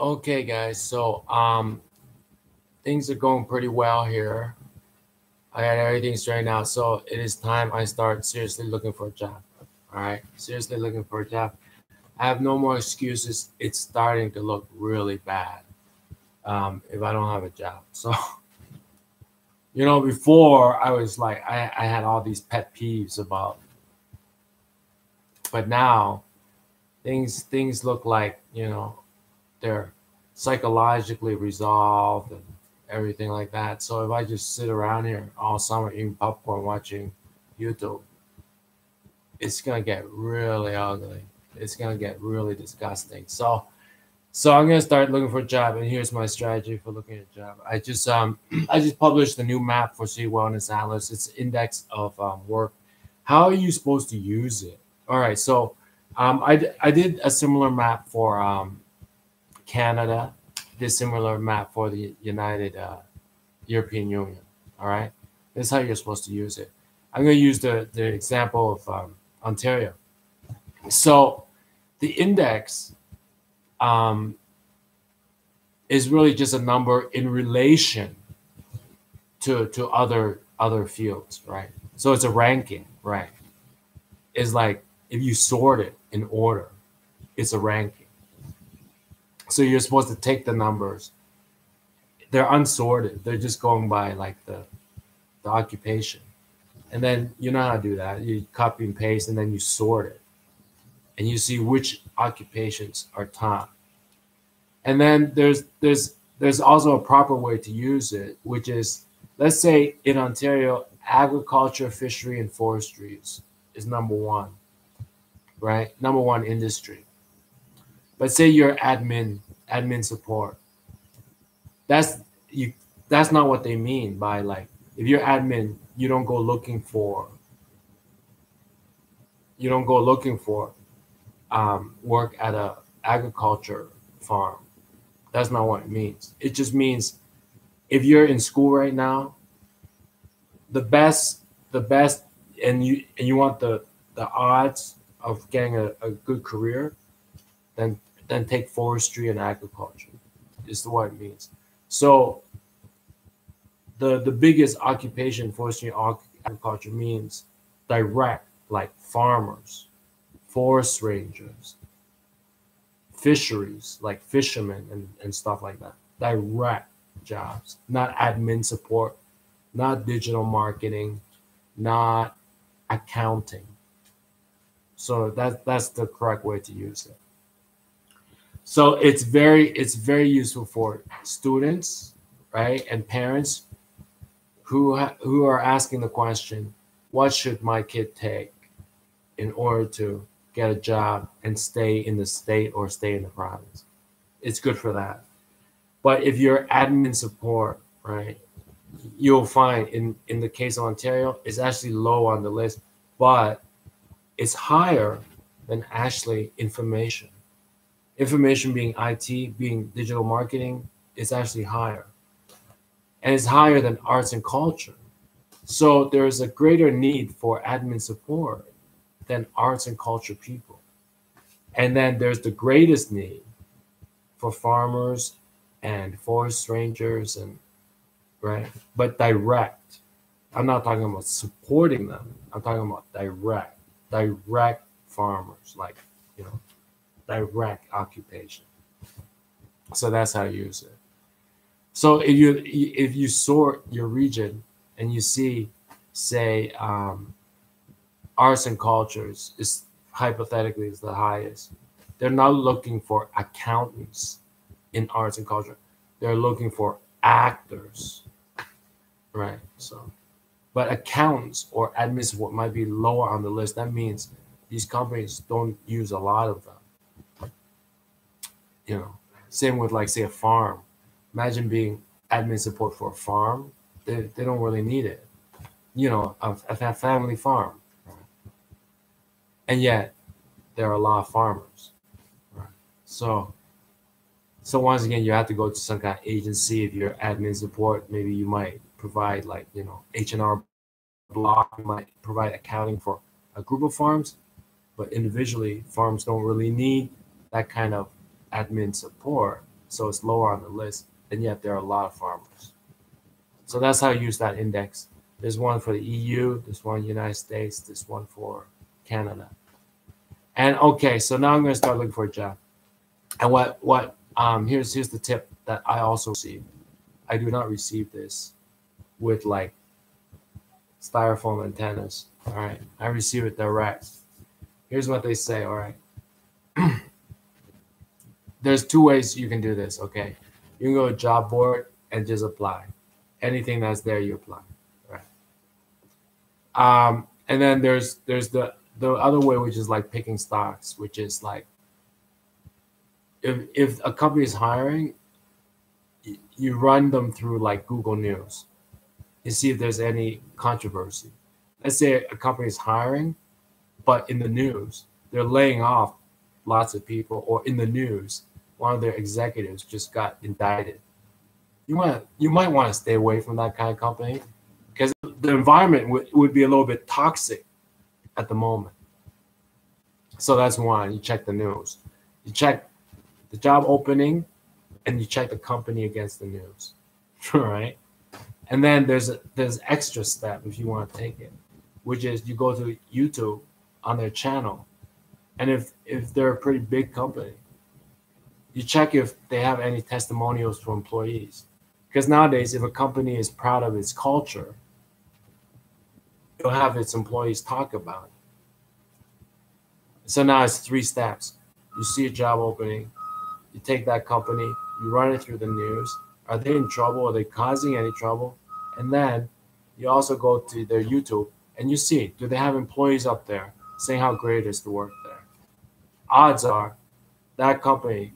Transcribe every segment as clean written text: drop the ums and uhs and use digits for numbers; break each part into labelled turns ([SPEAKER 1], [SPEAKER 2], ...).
[SPEAKER 1] Okay, guys. So things are going pretty well here. I got everything straightened out. So it is time I start seriously looking for a job. All right, seriously looking for a job. I have no more excuses. It's starting to look really bad if I don't have a job. So before I was like I had all these pet peeves about, but now things look like they're psychologically resolved and everything like that. So if I just sit around here all summer eating popcorn, watching YouTube, it's gonna get really ugly. It's gonna get really disgusting. So I'm gonna start looking for a job, and here's my strategy for looking at a job. I just I just published a new map for City Wellness Atlas. It's index of work. How are you supposed to use it? All right, so I did a similar map for Canada, this similar map for the United European Union. All right, this is how you're supposed to use it. I'm going to use the example of Ontario. So the index is really just a number in relation to other fields, right? So it's a ranking, right? It's like if you sort it in order, it's a ranking. So you're supposed to take the numbers. They're unsorted. They're just going by like the occupation. And then you know how to do that. You copy and paste, and then you sort it. And you see which occupations are top. And then there's also a proper way to use it, which is, let's say in Ontario, agriculture, fishery, and forestry is number one, right? Number one industry. But say you're admin support. That's not what they mean by, like, if you're admin, you don't go looking for work at a agriculture farm. That's not what it means. It just means if you're in school right now, the best, and you want the odds of getting a good career, then take forestry and agriculture. Is what it means. So the biggest occupation, forestry and agriculture, means direct, like farmers, forest rangers, fisheries, like fishermen and stuff like that. Direct jobs, not admin support, not digital marketing, not accounting. So that's the correct way to use it. So it's very useful for students, right, and parents who are asking the question, what should my kid take in order to get a job and stay in the state or stay in the province? It's good for that. But if you're admin support, right, you'll find in the case of Ontario, it's actually low on the list, but it's higher than actually information. Information being IT, being digital marketing, is actually higher. And it's higher than arts and culture. So there's a greater need for admin support than arts and culture people. And then there's the greatest need for farmers and forest rangers, and right, but direct. I'm not talking about supporting them. I'm talking about direct farmers, like, direct occupation. So that's how you use it. So if you sort your region and you see, say, arts and cultures is hypothetically is the highest, they're not looking for accountants in arts and culture. They're looking for actors, right? So, but accountants or admin support might be lower on the list. That means these companies don't use a lot of them. Same with, like, say, a farm. Imagine being admin support for a farm. They don't really need it. A family farm. Right? And yet there are a lot of farmers. Right? So once again, you have to go to some kind of agency. If you're admin support, maybe you might provide, like, H&R Block, you might provide accounting for a group of farms, but individually farms don't really need that kind of admin support. so it's lower on the list, and yet there are a lot of farmers. So that's how you use that index. There's one for the EU, there's one United States, there's one for Canada. And okay, so now I'm going to start looking for a job. And here's the tip that I also receive. I do not receive this with like styrofoam antennas. All right, I receive it direct. Here's what they say. All right, there's two ways you can do this. Okay, you can go to job board and just apply. Anything that's there, you apply. Right. And then there's the other way, which is like picking stocks, which is like if a company is hiring, you run them through like Google News. You see if there's any controversy. Let's say a company is hiring, but in the news, they're laying off lots of people, or in the news, one of their executives just got indicted. You might want to stay away from that kind of company because the environment would be a little bit toxic at the moment. So that's one. You check the news. You check the job opening, and you check the company against the news, right? And then there's extra step if you want to take it, which is you go to YouTube on their channel, and if they're a pretty big company, you check if they have any testimonials for employees. Because nowadays, if a company is proud of its culture, it'll have its employees talk about it. So now it's 3 steps. You see a job opening, you take that company, you run it through the news. Are they in trouble? Are they causing any trouble? And then you also go to their YouTube and you see, do they have employees up there saying how great it is to work there? Odds are that company,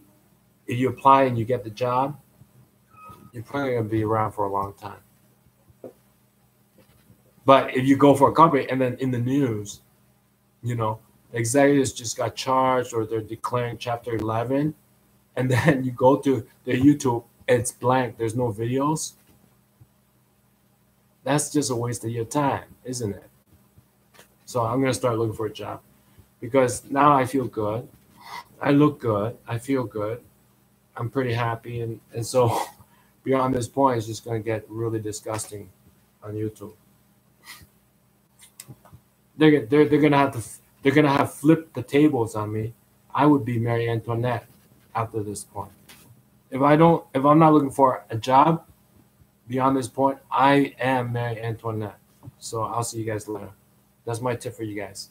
[SPEAKER 1] if you apply and you get the job, you're probably going to be around for a long time. But if you go for a company and then in the news, executives just got charged or they're declaring Chapter 11, and then you go to their YouTube, it's blank, there's no videos, that's just a waste of your time, isn't it? So I'm going to start looking for a job because now I feel good. I look good. I feel good. I'm pretty happy. And so beyond this point, it's just going to get really disgusting on YouTube. They're going to have flipped the tables on me. I would be Marie Antoinette after this point. If I'm not looking for a job beyond this point, I am Marie Antoinette. So I'll see you guys later. That's my tip for you guys.